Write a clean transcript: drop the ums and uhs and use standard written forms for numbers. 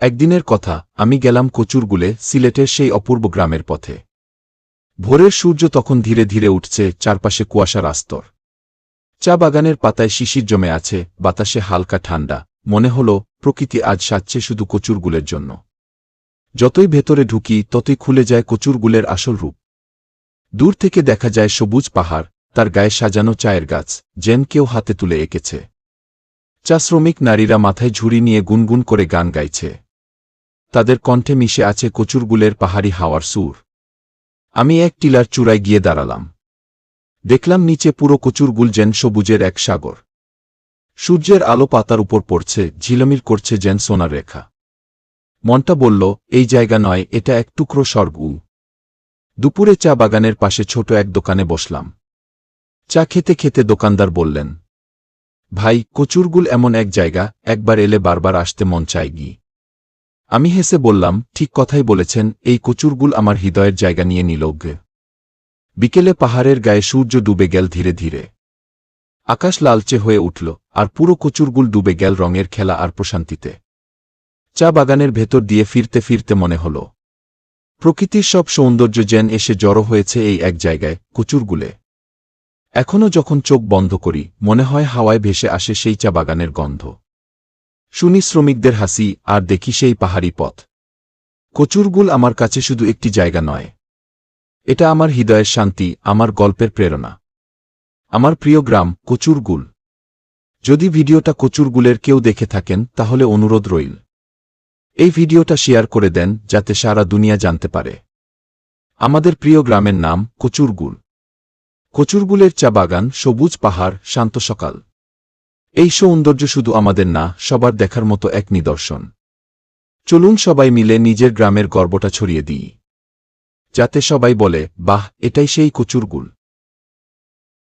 একদিনের কথা, আমি গেলাম কচুরগুলে, সিলেটের সেই অপূর্ব গ্রামের পথে। ভোরের সূর্য তখন ধীরে ধীরে উঠছে, চারপাশে কুয়াশার আস্তর। চা বাগানের পাতায় শিশির জমে আছে, বাতাসে হালকা ঠান্ডা। মনে হল প্রকৃতি আজ সাজছে শুধু কচুরগুলের জন্য। যতই ভেতরে ঢুকি ততই খুলে যায় কচুরগুলের আসল রূপ। দূর থেকে দেখা যায় সবুজ পাহাড়, তার গায়ে সাজানো চায়ের গাছ, যেন কেউ হাতে তুলে এঁকেছে। চা শ্রমিক নারীরা মাথায় ঝুড়ি নিয়ে গুনগুন করে গান গাইছে। তাদের কণ্ঠে মিশে আছে কচুরগুলের পাহাড়ি হাওয়ার সুর। আমি এক টিলার চূড়ায় গিয়ে দাঁড়ালাম। দেখলাম নিচে পুরো কচুরগুল যেন সবুজের এক সাগর। সূর্যের আলো পাতার উপর পড়ছে, ঝিলমিল করছে যেন সোনার রেখা। মনটা বলল, এই জায়গা নয়, এটা এক টুকরো স্বর্গ। দুপুরে চা বাগানের পাশে ছোট এক দোকানে বসলাম। চা খেতে খেতে দোকানদার বললেন, ভাই, কচুরগুল এমন এক জায়গা, একবার এলে বারবার আসতে মন চায় গি। আমি হেসে বললাম, ঠিক কথাই বলেছেন, এই কচুরগুল আমার হৃদয়ের জায়গা নিয়ে নিল। বিকেলে পাহাড়ের গায়ে সূর্য ডুবে গেল ধীরে ধীরে। আকাশ লালচে হয়ে উঠল, আর পুরো কচুরগুল ডুবে গেল রঙের খেলা আর প্রশান্তিতে। চা বাগানের ভেতর দিয়ে ফিরতে ফিরতে মনে হল, প্রকৃতির সব সৌন্দর্য যেন এসে জড়ো হয়েছে এই এক জায়গায়, কচুরগুলে। এখনও যখন চোখ বন্ধ করি, মনে হয় হাওয়ায় ভেসে আসে সেই চা বাগানের গন্ধ। শুনি শ্রমিকদের হাসি, আর দেখি সেই পাহাড়ি পথ। কচুরগুল আমার কাছে শুধু একটি জায়গা নয়, এটা আমার হৃদয়ের শান্তি, আমার গল্পের প্রেরণা। আমার প্রিয় গ্রাম, কচুরগুল। যদি ভিডিওটা কচুরগুলের কেউ দেখে থাকেন, তাহলে অনুরোধ রইল, এই ভিডিওটা শেয়ার করে দেন, যাতে সারা দুনিয়া জানতে পারে আমাদের প্রিয় গ্রামের নাম কচুরগুল। কচুরগুলের চা বাগান, সবুজ পাহাড়, শান্ত সকাল, এই সৌন্দর্য শুধু আমাদের না, সবার দেখার মতো এক নিদর্শন। চলুন সবাই মিলে নিজের গ্রামের গর্বটা ছড়িয়ে দিই, যাতে সবাই বলে, বাহ, এটাই সেই কচুরগুল।